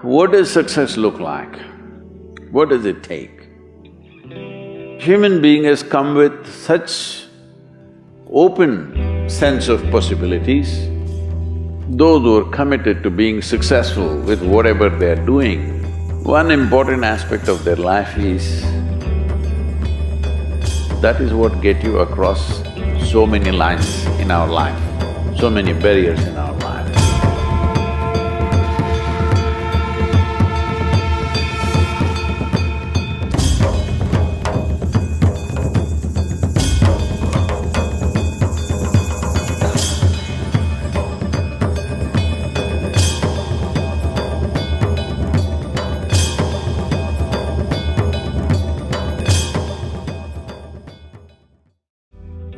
What does success look like? What does it take? Human being has come with such open sense of possibilities. Those who are committed to being successful with whatever they're doing, one important aspect of their life is that is what get you across so many lines in our life, so many barriers in our life.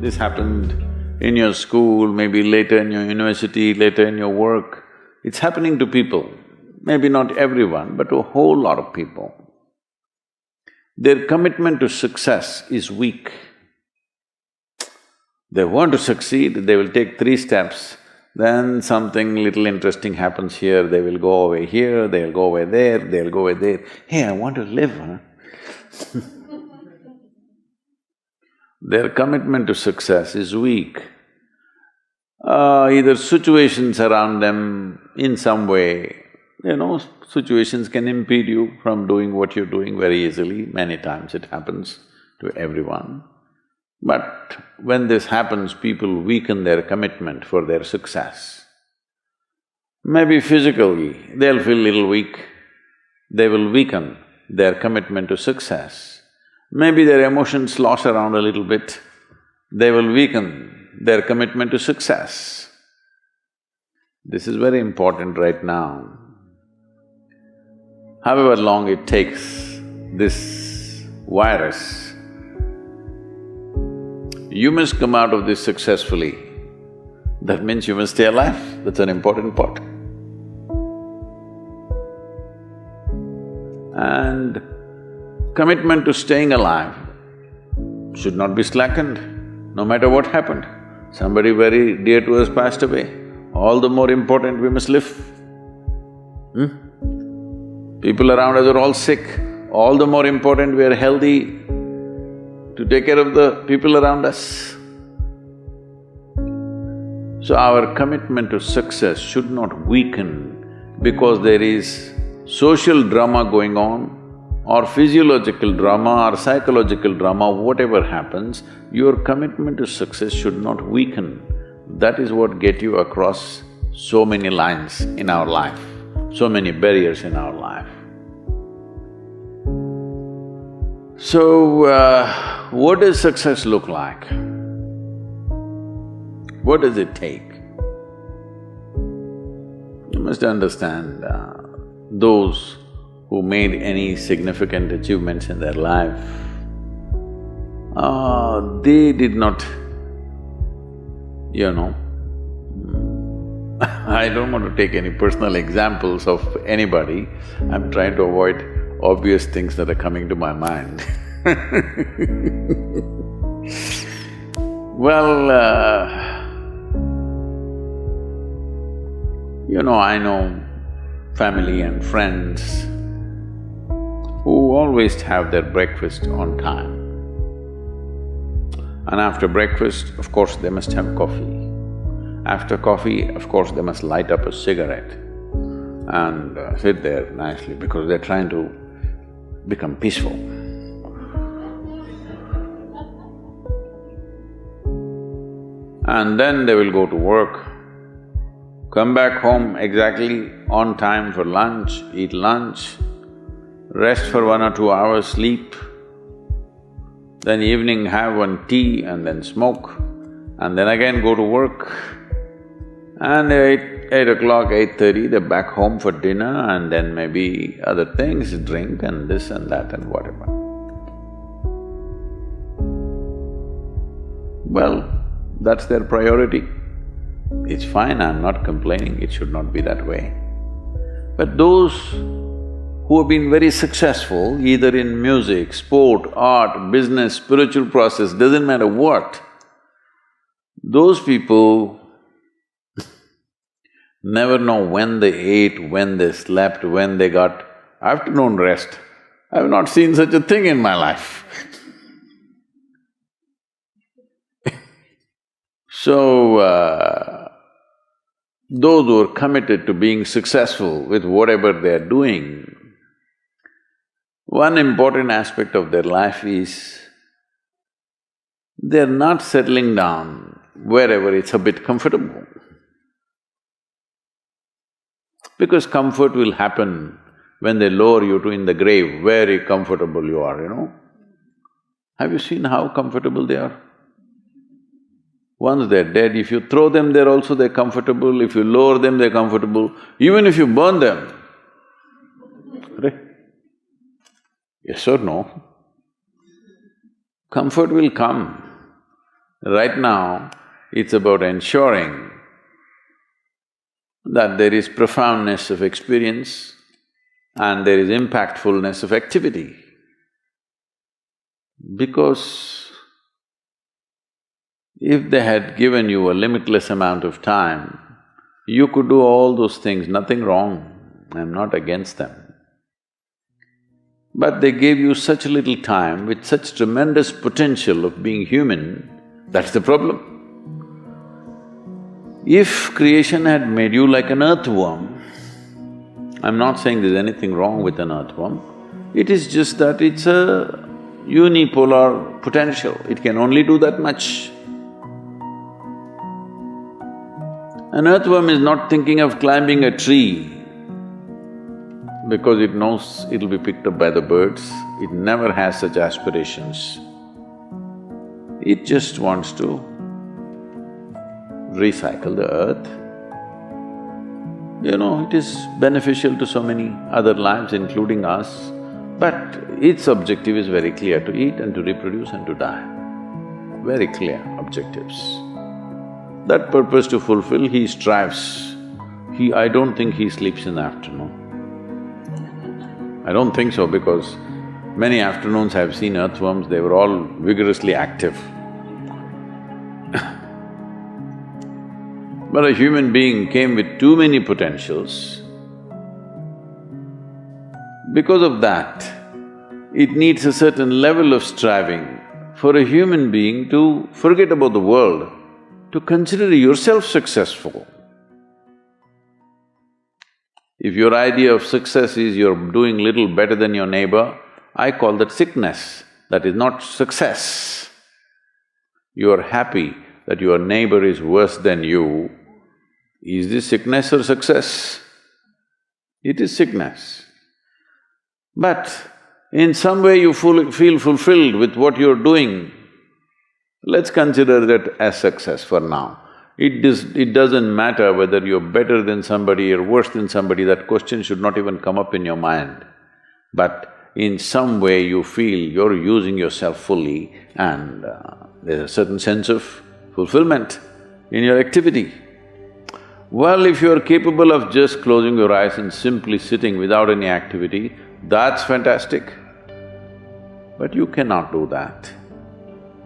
This happened in your school, maybe later in your university, later in your work. It's happening to people, maybe not everyone, but a whole lot of people. Their commitment to success is weak. They want to succeed, they will take 3 steps, then something little interesting happens here, they will go away here, they'll go away there, they'll go away there. Hey, I want to live, huh? Their commitment to success is weak. Either situations around them in some way, situations can impede you from doing what you're doing very easily. Many times it happens to everyone. But when this happens, people weaken their commitment for their success. Maybe physically, they'll feel little weak, they will weaken their commitment to success. Maybe their emotions slosh around a little bit, they will weaken their commitment to success. This is very important right now. However long it takes, this virus, you must come out of this successfully. That means you must stay alive, that's an important part. And commitment to staying alive should not be slackened, no matter what happened. Somebody very dear to us passed away, all the more important we must live. People around us are all sick, all the more important we are healthy to take care of the people around us. So our commitment to success should not weaken because there is social drama going on, or physiological drama or psychological drama, whatever happens, your commitment to success should not weaken. That is what get you across so many lines in our life, so many barriers in our life. So, what does success look like? What does it take? You must understand, those who made any significant achievements in their life, they did not, I don't want to take any personal examples of anybody, I'm trying to avoid obvious things that are coming to my mind. Well, I know family and friends who always have their breakfast on time. And after breakfast, of course, they must have coffee. After coffee, of course, they must light up a cigarette and sit there nicely because they're trying to become peaceful. And then they will go to work, come back home exactly on time for lunch, eat lunch, rest for 1 or 2 hours, sleep, then evening have one tea and then smoke, and then again go to work. And 8 o'clock, 8:30, they're back home for dinner and then maybe other things, drink and this and that and whatever. Well, that's their priority. It's fine, I'm not complaining, it should not be that way. But those who have been very successful, either in music, sport, art, business, spiritual process, doesn't matter what, those people never know when they ate, when they slept, when they got afternoon rest. I've not seen such a thing in my life. So, those who are committed to being successful with whatever they're doing, one important aspect of their life is they're not settling down wherever it's a bit comfortable. Because comfort will happen when they lower you to in the grave, very comfortable you are, you know. Have you seen how comfortable they are? Once they're dead, if you throw them there also they're comfortable, if you lower them they're comfortable, even if you burn them. Right? Yes or no? Comfort will come. Right now, it's about ensuring that there is profoundness of experience and there is impactfulness of activity. Because if they had given you a limitless amount of time, you could do all those things, nothing wrong, I'm not against them. But they gave you such little time with such tremendous potential of being human, that's the problem. If creation had made you like an earthworm, I'm not saying there's anything wrong with an earthworm, it is just that it's a unipolar potential, it can only do that much. An earthworm is not thinking of climbing a tree because it knows it'll be picked up by the birds, it never has such aspirations. It just wants to recycle the earth. You know, it is beneficial to so many other lives, including us, but its objective is very clear, to eat and to reproduce and to die. Very clear objectives. That purpose to fulfill, he strives. I don't think he sleeps in the afternoon. I don't think so because many afternoons I've seen earthworms, they were all vigorously active. But a human being came with too many potentials. Because of that, it needs a certain level of striving for a human being to forget about the world, to consider yourself successful. If your idea of success is you're doing little better than your neighbor, I call that sickness, that is not success. You are happy that your neighbor is worse than you. Is this sickness or success? It is sickness. But in some way you feel fulfilled with what you're doing, let's consider that as success for now. It doesn't matter whether you're better than somebody or worse than somebody, that question should not even come up in your mind. But in some way you feel you're using yourself fully and there's a certain sense of fulfillment in your activity. Well, if you're capable of just closing your eyes and simply sitting without any activity, that's fantastic. But you cannot do that.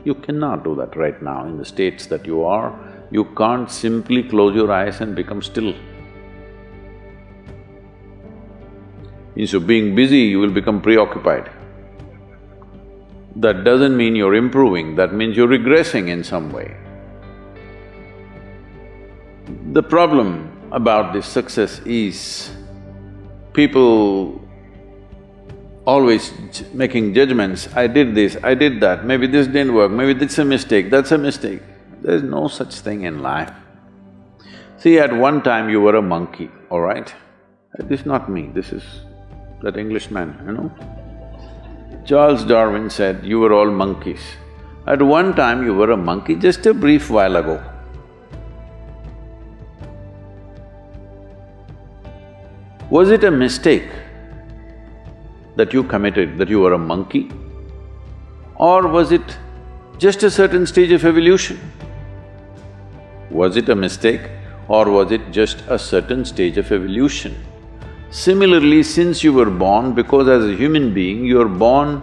You cannot do that right now in the states that you are. You can't simply close your eyes and become still. Instead of being busy, you will become preoccupied. That doesn't mean you're improving, that means you're regressing in some way. The problem about this success is people always making judgments, I did this, I did that, maybe this didn't work, maybe this is a mistake, that's a mistake. There's no such thing in life. See, at one time you were a monkey, all right? This is not me, this is that Englishman, you know. Charles Darwin said, you were all monkeys. At one time you were a monkey, just a brief while ago. Was it a mistake that you committed, that you were a monkey? Or was it just a certain stage of evolution? Was it a mistake or was it just a certain stage of evolution? Similarly, since you were born, because as a human being, you are born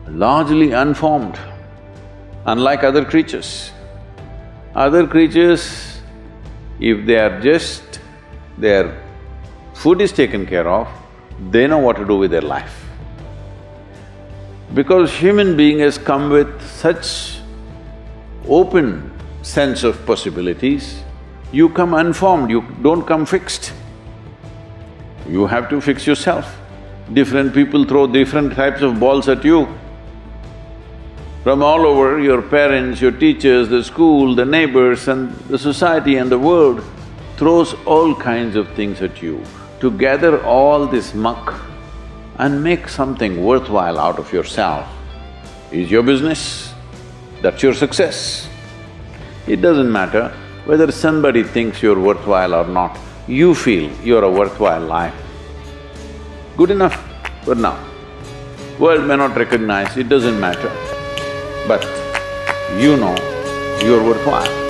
largely unformed, unlike other creatures. Other creatures, if they are just their food is taken care of, they know what to do with their life. Because human being has come with such open sense of possibilities, you come unformed, you don't come fixed. You have to fix yourself. Different people throw different types of balls at you. From all over, your parents, your teachers, the school, the neighbors and the society and the world throws all kinds of things at you. To gather all this muck and make something worthwhile out of yourself is your business. That's your success. It doesn't matter whether somebody thinks you're worthwhile or not, you feel you're a worthwhile life. Good enough for now. World may not recognize, it doesn't matter, but you know you're worthwhile.